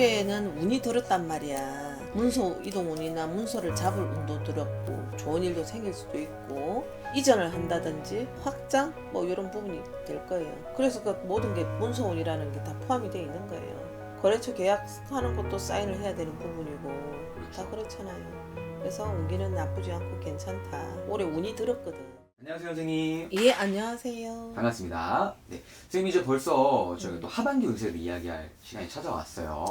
올해는 운이 들었단 말이야. 문서 이동운이나 문서를 잡을 운도 들었고 좋은 일도 생길 수도 있고 이전을 한다든지 확장 뭐 이런 부분이 될 거예요. 그래서 그 모든 게 문서운이라는 게 다 포함이 되어 있는 거예요. 거래처 계약하는 것도 사인을 해야 되는 부분이고 다 그렇잖아요. 그래서 운기는 나쁘지 않고 괜찮다. 올해 운이 들었거든. 안녕하세요, 선생님. 예, 안녕하세요. 반갑습니다. 네, 선생님 이제 벌써 저희가 또 하반기 운세를 이야기할 시간이 찾아왔어요.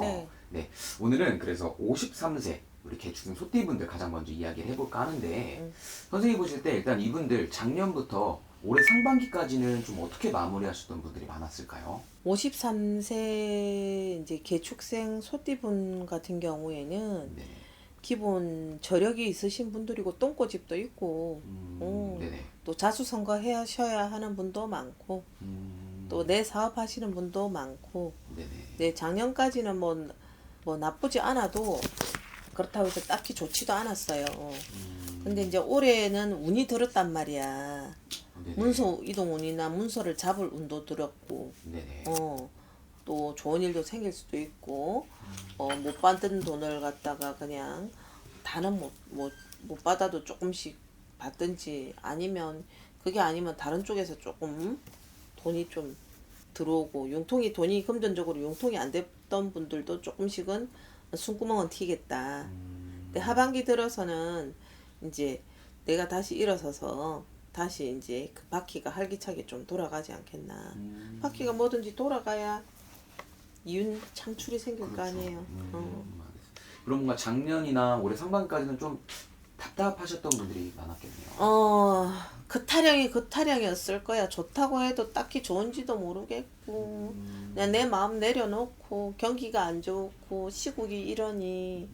네. 오늘은 그래서 53세 우리 개축생 소띠분들 가장 먼저 이야기를 해볼까 하는데 선생님 보실 때 일단 이분들 작년부터 올해 상반기까지는 좀 어떻게 마무리하셨던 분들이 많았을까요? 53세 이제 개축생 소띠분 같은 경우에는 네. 기본 저력이 있으신 분들이고 똥꼬집도 있고 네네. 또 자수성가 하셔야 하는 분도 많고 또 내 사업 하시는 분도 많고 네네. 네, 작년까지는 뭐 나쁘지 않아도 그렇다고 해서 딱히 좋지도 않았어요. 근데 이제 올해는 운이 들었단 말이야. 네네. 문서 이동운이나 문서를 잡을 운도 들었고 네네. 또 좋은 일도 생길 수도 있고 못 받은 돈을 갖다가 그냥 다는 못 받아도 조금씩 받든지 아니면 그게 아니면 다른 쪽에서 조금 돈이 좀 들어오고 돈이 금전적으로 융통이 안 됐던 분들도 조금씩은 숨구멍은 튀겠다. 근데 하반기 들어서는 이제 내가 다시 일어서서 다시 이제 그 바퀴가 활기차게 좀 돌아가지 않겠나. 바퀴가 뭐든지 돌아가야 이윤 창출이 생길 거 아니에요. 알겠습니다. 그럼 뭔가 작년이나 올해 상반기까지는 좀 답답하셨던 분들이 많았겠네요. 그 타령이 그 타령이었을 거야. 좋다고 해도 딱히 좋은지도 모르겠고, 그냥 내 마음 내려놓고, 경기가 안 좋고, 시국이 이러니,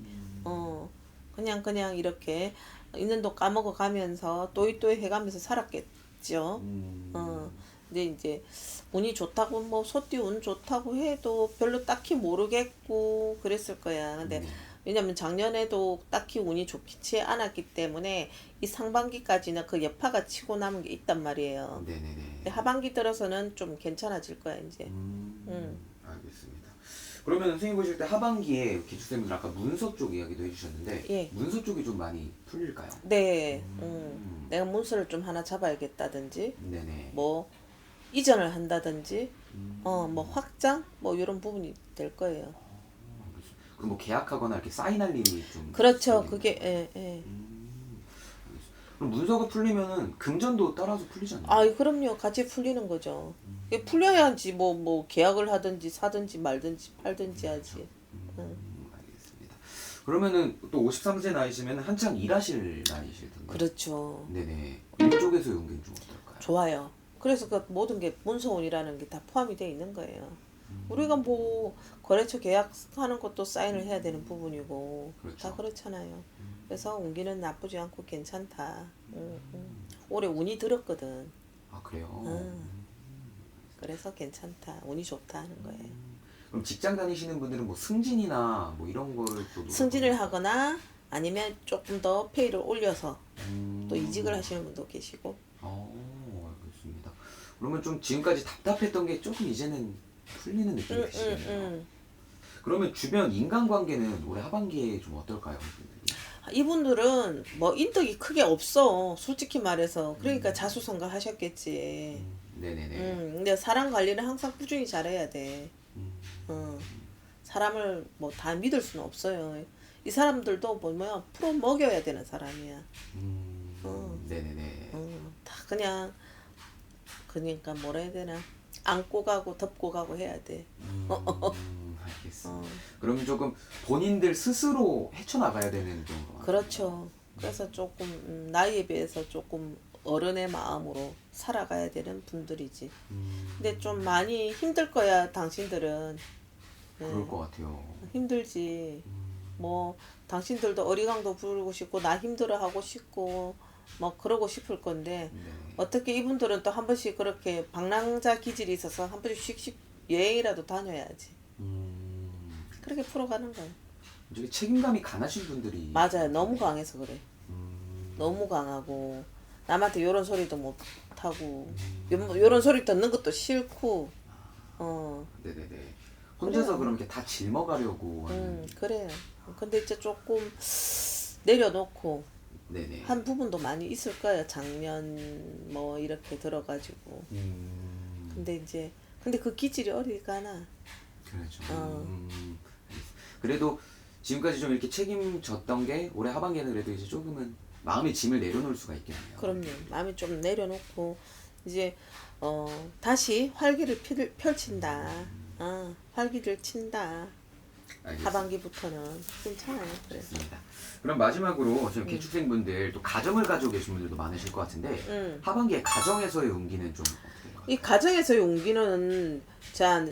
그냥 이렇게 있는 돈 까먹어 가면서 또이또이 해가면서 살았겠죠. 근데 이제 운이 좋다고 뭐 소띠 운 좋다고 해도 별로 딱히 모르겠고 그랬을 거야. 근데 왜냐면 작년에도 딱히 운이 좋지 않았기 때문에 이 상반기까지는 그 여파가 치고 남은 게 있단 말이에요. 네네네. 근데 하반기 들어서는 좀 괜찮아질 거야 이제. 알겠습니다. 그러면 선생님 보실 때 하반기에 개축생분들 아까 문서 쪽 이야기도 해주셨는데 예. 문서 쪽이 좀 많이 풀릴까요? 네. 내가 문서를 좀 하나 잡아야겠다든지 네네. 뭐 이전을 한다든지 뭐 확장 뭐 이런 부분이 될 거예요. 그럼 뭐 계약하거나 이렇게 사인할 일이 좀 그렇죠. 생기는 그게 거예요? 예. 그럼 문서가 풀리면은 금전도 따라서 풀리잖아요. 아, 그럼요. 같이 풀리는 거죠. 이게 풀려야지 뭐 계약을 하든지 사든지 말든지 팔든지 하지. 알겠습니다. 그러면은 또 53세 나이시면 한창 일하실 나이실 텐데. 그렇죠. 네네. 이쪽에서 연계는 좀 어떨까요? 좋아요. 그래서 그 모든 게 문서운이라는 게 다 포함이 되어 있는 거예요. 우리가 뭐 거래처 계약하는 것도 사인을 해야 되는 부분이고 그렇죠. 다 그렇잖아요. 그래서 운기는 나쁘지 않고 괜찮다. 올해 운이 들었거든. 아 그래요? 그래서 괜찮다. 운이 좋다 하는 거예요. 그럼 직장 다니시는 분들은 뭐 승진이나 뭐 이런 거를 또 승진을 하거나 아니면 조금 더 페이를 올려서 음... 또 이직을 하시는 분도 계시고. 알겠습니다. 그러면 좀 지금까지 답답했던 게 조금 이제는 풀리는 느낌이 드시겠네요. 그러면 주변 인간관계는 올해 하반기에 좀 어떨까요? 이분들은 뭐 인덕이 크게 없어. 솔직히 말해서. 그러니까 자수성가 하셨겠지. 네네네. 근데 사람 관리는 항상 꾸준히 잘해야 돼. 사람을 뭐 다 믿을 수는 없어요. 이 사람들도 뭐야 풀어 먹여야 되는 사람이야. 네네네. 다 그냥 그러니까 뭐라 해야 되나 안고 가고 덮고 가고 해야 돼. 알겠습니다. 그러면 조금 본인들 스스로 헤쳐나가야 되는 경우가 그렇죠. 그래서 조금 나이에 비해서 조금 어른의 마음으로 살아가야 되는 분들이지. 근데 좀 많이 힘들 거야 당신들은. 그럴 것 같아요. 힘들지. 뭐 당신들도 어리광도 부르고 싶고 나 힘들어 하고 싶고 뭐 그러고 싶을 건데 네. 어떻게 이분들은 또 한 번씩 그렇게 방랑자 기질이 있어서 한 번씩 씩씩 여행이라도 다녀야지. 그렇게 풀어가는 거야. 되게 책임감이 강하신 분들이 맞아요. 너무 강해서 그래. 너무 강하고 남한테 요런 소리도 못 하고 요런 소리 듣는 것도 싫고 네네네. 혼자서 그래요. 그럼 이렇게 다 짊어가려고 하는. 그래요. 근데 이제 조금 내려놓고 네네. 한 부분도 많이 있을 거예요. 작년 뭐 이렇게 들어가지고. 근데 그 기질이 어리가나. 그렇죠. 어. 그래도 지금까지 좀 이렇게 책임졌던 게 올해 하반기에는 그래도 이제 조금은 마음의 짐을 내려놓을 수가 있겠네요. 그럼요. 마음이 좀 내려놓고 이제 다시 활기를 펼친다. 활기를 친다. 알겠습니다. 하반기부터는 괜찮아요. 그래서. 좋습니다. 그럼 마지막으로 지금 개축생분들 또 가정을 가지고 계신 분들도 많으실 것 같은데 하반기에 가정에서의 운기는 좀 어떻게 될까요? 이 가정에서의 운기는 자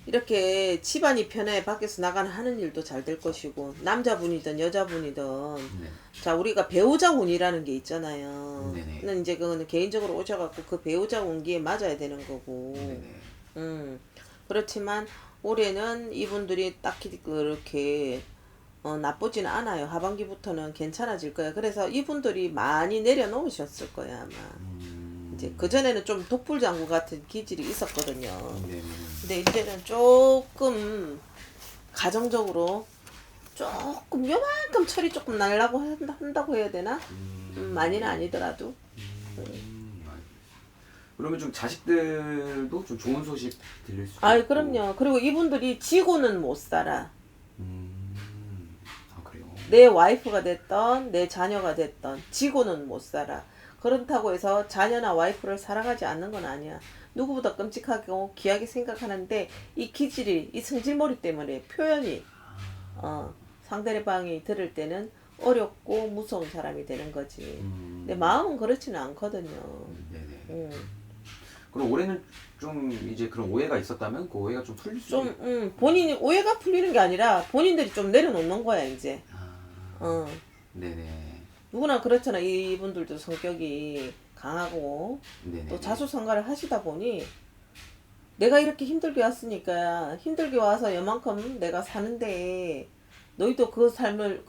이렇게 집안이 편해 밖에서 나가는 하는 일도 잘 될 것이고 남자분이든 여자분이든 네. 자 우리가 배우자 운이라는 게 있잖아요. 네네. 는 이제 그거는 개인적으로 오셔갖고 그 배우자 운기에 맞아야 되는 거고. 네네. 그렇지만 올해는 이분들이 딱히 그렇게 나쁘지는 않아요. 하반기부터는 괜찮아질 거예요. 그래서 이분들이 많이 내려놓으셨을 거예요 아마. 이제 그전에는 좀 독불장구 같은 기질이 있었거든요. 네네. 근데 이제는 조금 가정적으로 조금 요만큼 철이 조금 날라고 한다고 해야 되나? 많이는 아니더라도. 그러면 좀 자식들도 좀 좋은 소식 들릴 수 아이 있고. 그럼요. 그리고 이분들이 지고는 못 살아. 아 그래요? 내 와이프가 됐던 내 자녀가 됐던 지고는 못 살아. 그렇다고 해서 자녀나 와이프를 사랑하지 않는 건 아니야. 누구보다 끔찍하고 귀하게 생각하는데 이 기질이 이 성질머리 때문에 표현이 상대방이 들을 때는 어렵고 무서운 사람이 되는 거지. 내 마음은 그렇지는 않거든요. 네네. 그럼 올해는 좀 이제 그런 오해가 있었다면 그 오해가 좀 풀릴 수 좀 본인이 오해가 풀리는 게 아니라 본인들이 좀 내려놓는 거야 이제. 네네. 누구나 그렇잖아. 이분들도 성격이 강하고 네네. 또 자수성가를 하시다 보니 내가 이렇게 힘들게 왔으니까 힘들게 와서 요만큼 내가 사는데 너희도 그 삶을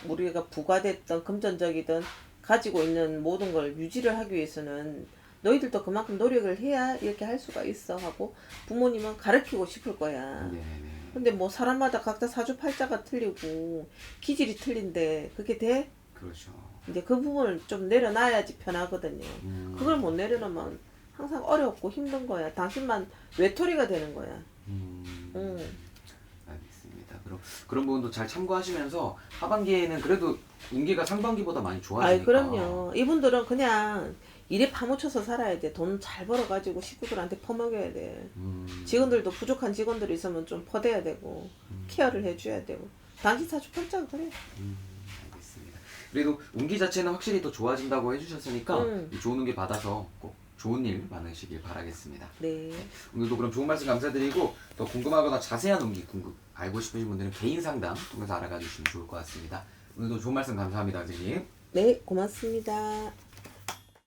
우리가 부과됐던 금전적이든 가지고 있는 모든 걸 유지를 하기 위해서는 너희들도 그만큼 노력을 해야 이렇게 할 수가 있어 하고 부모님은 가르치고 싶을 거야. 네네네. 근데 뭐 사람마다 각자 사주팔자가 틀리고 기질이 틀린데 그게 돼? 그렇죠. 이제 그 부분을 좀 내려놔야지 편하거든요. 그걸 못 내려놓으면 항상 어렵고 힘든 거야. 당신만 외톨이가 되는 거야. 알겠습니다. 그럼 그런 부분도 잘 참고하시면서 하반기에는 그래도 운기가 상반기보다 많이 좋아지니까. 아이 그럼요. 이분들은 그냥 일에 파묻혀서 살아야 돼. 돈 잘 벌어가지고 식구들한테 퍼먹여야 돼. 직원들도 부족한 직원들이 있으면 좀 퍼대야 되고 케어를 해줘야 되고. 당신 사주팔자가 그래. 알겠습니다. 그래도 운기 자체는 확실히 더 좋아진다고 해주셨으니까 이 좋은 운기 받아서 꼭 좋은 일 많으시길 바라겠습니다. 네. 오늘도 그럼 좋은 말씀 감사드리고 더 궁금하거나 자세한 운기 알고 싶으신 분들은 개인 상담 통해서 알아가 주시면 좋을 것 같습니다. 오늘도 좋은 말씀 감사합니다, 선생님. 네, 고맙습니다.